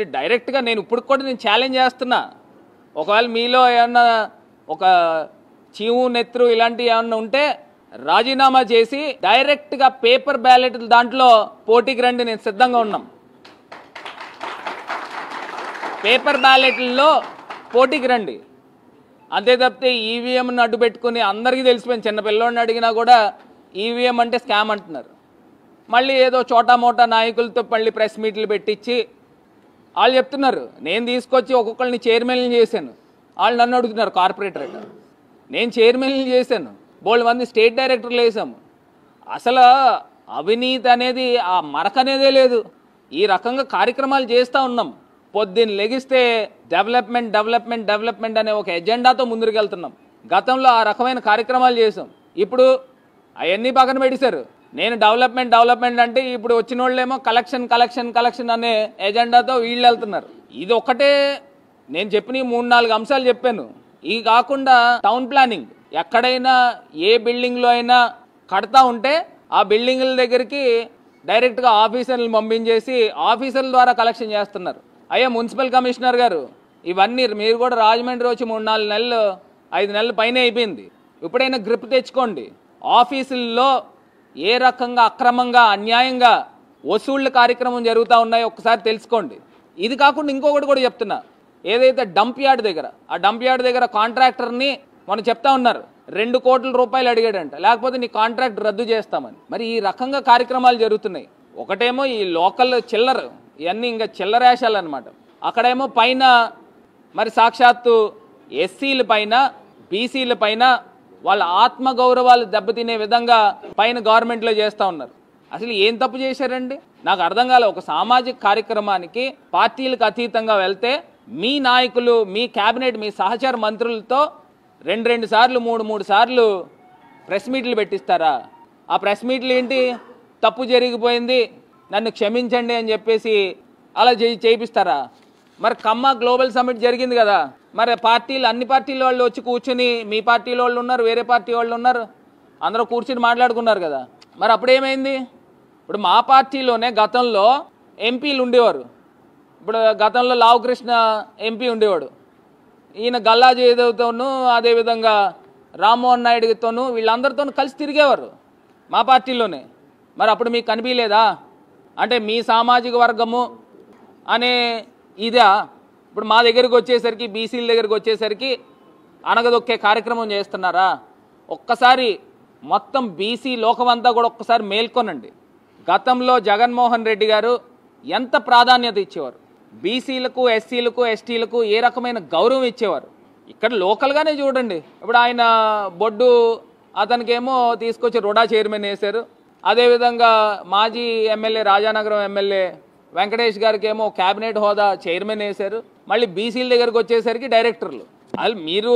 మీరు డైరెక్ట్గా నేను ఇప్పుడు కూడా నేను ఛాలెంజ్ చేస్తున్నా. ఒకవేళ మీలో ఏమన్నా ఒక చీము నెత్రు ఇలాంటివి ఏమన్నా ఉంటే రాజీనామా చేసి డైరెక్ట్గా పేపర్ బ్యాలెట్ దాంట్లో పోటీకి రండి, నేను సిద్ధంగా ఉన్నాం. పేపర్ బ్యాలెట్లలో పోటీకి రండి. అంతే తప్పితే ఈవీఎంను అడ్డు పెట్టుకుని అందరికీ తెలిసిపోయింది. చిన్న పిల్లోడిని అడిగినా కూడా ఈవీఎం అంటే స్కామ్ అంటున్నారు. మళ్ళీ ఏదో చోటా మోటా నాయకులతో మళ్ళీ ప్రెస్ మీట్లు పెట్టించి వాళ్ళు చెప్తున్నారు నేను తీసుకొచ్చి ఒక్కొక్కరిని చైర్మన్లు చేశాను. వాళ్ళు నన్ను అడుగుతున్నారు కార్పొరేటర్. నేను చైర్మన్లు చేశాను, బోల్డ్ మంది స్టేట్ డైరెక్టర్లు వేసాము. అసలు అవినీతి అనేది ఆ మరక అనేదే లేదు. ఈ రకంగా కార్యక్రమాలు చేస్తూ ఉన్నాం. పొద్దున్న లెగిస్తే డెవలప్మెంట్ డెవలప్మెంట్ డెవలప్మెంట్ అనే ఒక ఎజెండాతో ముందుకు వెళ్తున్నాం. గతంలో ఆ రకమైన కార్యక్రమాలు చేసాం. ఇప్పుడు అవన్నీ పక్కన పెట్టేశారు. నేను డెవలప్మెంట్ డెవలప్మెంట్ అంటే ఇప్పుడు వచ్చిన వాళ్ళేమో కలెక్షన్ కలెక్షన్ కలెక్షన్ అనే ఎజెండాతో వీళ్ళు వెళ్తున్నారు. ఇది ఒక్కటే నేను చెప్పిన 3-4 అంశాలు చెప్పాను. ఇవి కాకుండా టౌన్ ప్లానింగ్ ఎక్కడైనా ఏ బిల్డింగ్లో అయినా కడతా ఉంటే ఆ బిల్డింగ్ల దగ్గరికి డైరెక్ట్గా ఆఫీసర్లు పంపించేసి ఆఫీసర్ల ద్వారా కలెక్షన్ చేస్తున్నారు. అయ్యా మున్సిపల్ కమిషనర్ గారు, ఇవన్నీ మీరు కూడా రాజమండ్రి వచ్చి 3-4 నెలలు 5 నెలల పైన అయిపోయింది. ఇప్పుడైనా గ్రిప్ తెచ్చుకోండి. ఆఫీసుల్లో ఏ రకంగా అక్రమంగా అన్యాయంగా వసూళ్ల కార్యక్రమం జరుగుతూ ఉన్నాయో ఒకసారి తెలుసుకోండి. ఇది కాకుండా ఇంకొకటి కూడా చెప్తున్నా, ఏదైతే డంప్ యార్డ్ దగ్గర ఆ డంప్ యార్డ్ దగ్గర కాంట్రాక్టర్ని మనం చెప్తా ఉన్నారు 2 కోట్ల రూపాయలు అడిగాడంట, లేకపోతే నీ కాంట్రాక్ట్ రద్దు చేస్తామని. మరి ఈ రకంగా కార్యక్రమాలు జరుగుతున్నాయి. ఒకటేమో ఈ లోకల్ చిల్లర, ఇవన్నీ ఇంకా చిల్లరేషాలు అనమాట. అక్కడేమో పైన మరి సాక్షాత్తు ఎస్సీల పైన బీసీల పైన వాళ్ళ ఆత్మగౌరవాలు దెబ్బతినే విధంగా పైన గవర్నమెంట్లో చేస్తూ ఉన్నారు. అసలు ఏం తప్పు చేశారండి నాకు అర్థం కాలే. ఒక సామాజిక కార్యక్రమానికి పార్టీలకు అతీతంగా వెళ్తే మీ నాయకులు, మీ క్యాబినెట్, మీ సహచర మంత్రులతో 2 సార్లు 3 సార్లు ప్రెస్ మీట్లు పెట్టిస్తారా? ఆ ప్రెస్ మీట్లు ఏంటి, తప్పు జరిగిపోయింది నన్ను క్షమించండి అని చెప్పేసి అలా చేయిస్తారా? మరి ఖమ్మా గ్లోబల్ సమ్మిట్ జరిగింది కదా, మరి పార్టీలు అన్ని పార్టీల వాళ్ళు వచ్చి కూర్చుని, మీ పార్టీల వాళ్ళు ఉన్నారు, వేరే పార్టీ వాళ్ళు ఉన్నారు, అందరూ కూర్చుని మాట్లాడుకున్నారు కదా. మరి అప్పుడేమైంది? ఇప్పుడు మా పార్టీలోనే గతంలో ఎంపీలు ఉండేవారు. ఇప్పుడు గతంలో లావు కృష్ణ ఎంపీ ఉండేవాడు. ఈయన గల్లా జయదేవ్తోనూ అదేవిధంగా రామ్మోహన్ నాయుడుతోనూ వీళ్ళందరితోనూ కలిసి తిరిగేవారు మా పార్టీలోనే. మరి అప్పుడు మీకు కనిపించలేదా? అంటే మీ సామాజిక వర్గము అనే ఇదా ఇప్పుడు మా దగ్గరికి వచ్చేసరికి, బీసీల దగ్గరికి వచ్చేసరికి అనగదొక్కే కార్యక్రమం చేస్తున్నారా? ఒక్కసారి మొత్తం బీసీ లోకమంతా కూడా ఒక్కసారి మేల్కొనండి. గతంలో జగన్మోహన్ రెడ్డి గారు ఎంత ప్రాధాన్యత ఇచ్చేవారు, బీసీలకు, ఎస్సీలకు, ఎస్టీలకు ఏ రకమైన గౌరవం ఇచ్చేవారు. ఇక్కడ లోకల్గానే చూడండి. ఇప్పుడు ఆయన బొడ్డు అతనికేమో తీసుకొచ్చి రుడా చైర్మన్ వేశారు. అదేవిధంగా మాజీ ఎమ్మెల్యే, రాజానగరం ఎమ్మెల్యే వెంకటేష్ గారికి ఏమో క్యాబినెట్ హోదా చైర్మన్ వేశారు. మళ్ళీ బీసీల దగ్గరకు వచ్చేసరికి డైరెక్టర్లు. అసలు మీరు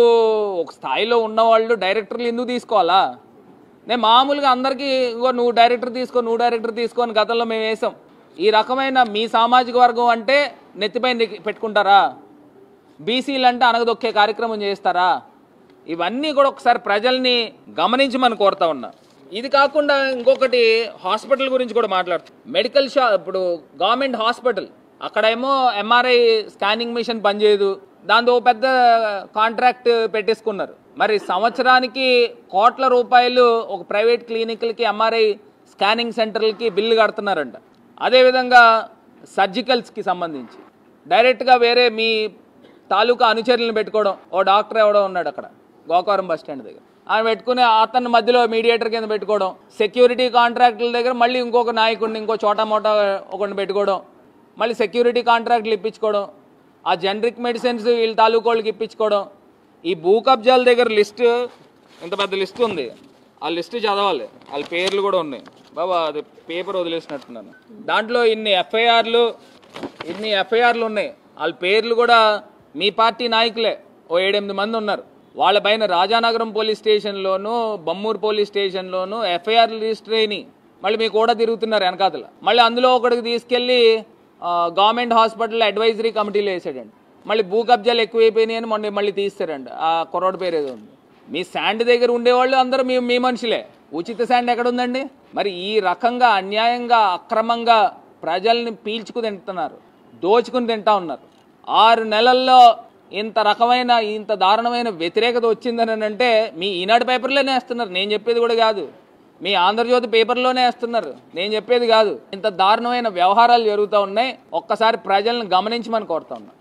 ఒక స్థాయిలో ఉన్నవాళ్ళు డైరెక్టర్లు ఎందుకు తీసుకోవాలా? నేను మామూలుగా అందరికీ ఇంకో నువ్వు డైరెక్టర్ తీసుకో అని గతంలో మేము వేసాం. ఈ రకమైన మీ సామాజిక వర్గం అంటే నెత్తిపైన పెట్టుకుంటారా? బీసీలు అంటే అనగదొక్కే కార్యక్రమం చేస్తారా? ఇవన్నీ కూడా ఒకసారి ప్రజల్ని గమనించమని కోరుతా ఉన్నా. ఇది కాకుండా ఇంకొకటి హాస్పిటల్ గురించి కూడా మాట్లాడుతాం. మెడికల్ ఇప్పుడు గవర్నమెంట్ హాస్పిటల్ అక్కడేమో ఎంఆర్ఐ స్కానింగ్ మిషన్ పనిచేయదు, దాంతో పెద్ద కాంట్రాక్ట్ పెట్టేసుకున్నారు. మరి సంవత్సరానికి కోట్ల రూపాయలు ఒక ప్రైవేట్ క్లినిక్లకి, ఎంఆర్ఐ స్కానింగ్ సెంటర్లకి బిల్లు కడుతున్నారంట. అదేవిధంగా సర్జికల్స్కి సంబంధించి డైరెక్ట్గా వేరే మీ తాలూకా అనుచరులను పెట్టుకోవడం. ఓ డాక్టర్ ఎవడో ఉన్నాడు అక్కడ గోకవరం బస్ స్టాండ్ దగ్గర, ఆయన పెట్టుకుని అతని మధ్యలో మీడియేటర్ కింద పెట్టుకోవడం. సెక్యూరిటీ కాంట్రాక్టుల దగ్గర మళ్ళీ ఇంకొక నాయకుడిని, ఇంకో చోటా మోటా ఒకరిని పెట్టుకోవడం, మళ్ళీ సెక్యూరిటీ కాంట్రాక్టులు ఇప్పించుకోవడం, ఆ జనరిక్ మెడిసిన్స్ వీళ్ళ తాలూకోళ్ళకి ఇప్పించుకోవడం. ఈ భూ కబ్జాల దగ్గర లిస్టు, ఇంత పెద్ద లిస్టు ఉంది, ఆ లిస్టు చదవాలి, వాళ్ళ పేర్లు కూడా ఉన్నాయి. బాబా అది పేపర్ వదిలేసినట్టున్నాను. దాంట్లో ఇన్ని ఎఫ్ఐఆర్లు ఉన్నాయి. వాళ్ళ పేర్లు కూడా మీ పార్టీ నాయకులే, ఓ 7-8 మంది ఉన్నారు. వాళ్ళపైన రాజానగరం పోలీస్ స్టేషన్లోను, బమ్మూరు పోలీస్ స్టేషన్లోను ఎఫ్ఐఆర్లు రిజిస్టర్ అయినాయి. మళ్ళీ మీకు కూడా తిరుగుతున్నారు వెనకాతల. మళ్ళీ అందులో ఒకటికి తీసుకెళ్ళి గవర్నమెంట్ హాస్పిటల్ అడ్వైజరీ కమిటీలో వేసాడండి. మళ్ళీ భూ కబ్జాలు ఎక్కువైపోయినాయి అని మళ్ళీ తీస్తారండి. ఆ కుర్రోడి పేరు ఏదో ఉంది. మీ శాండ్ దగ్గర ఉండేవాళ్ళు అందరూ మీ మనుషులే. ఉచిత శాండ్ ఎక్కడుందండి? మరి ఈ రకంగా అన్యాయంగా, అక్రమంగా ప్రజల్ని పీల్చుకు తింటున్నారు. దోచుకుని తింటా ఉన్నారు. 6 నెలల్లో ఇంత దారుణమైన వ్యతిరేకత వచ్చిందని అంటే మీ ఈనాడు పేపర్లోనే వేస్తున్నారు, నేను చెప్పేది కూడా కాదు. మీ ఆంధ్రజ్యోతి పేపర్లోనే వేస్తున్నారు, నేను చెప్పేది కాదు. ఇంత దారుణమైన వ్యవహారాలు జరుగుతూ ఉన్నాయి. ఒక్కసారి ప్రజలను గమనించమని కోరుతా ఉన్నా.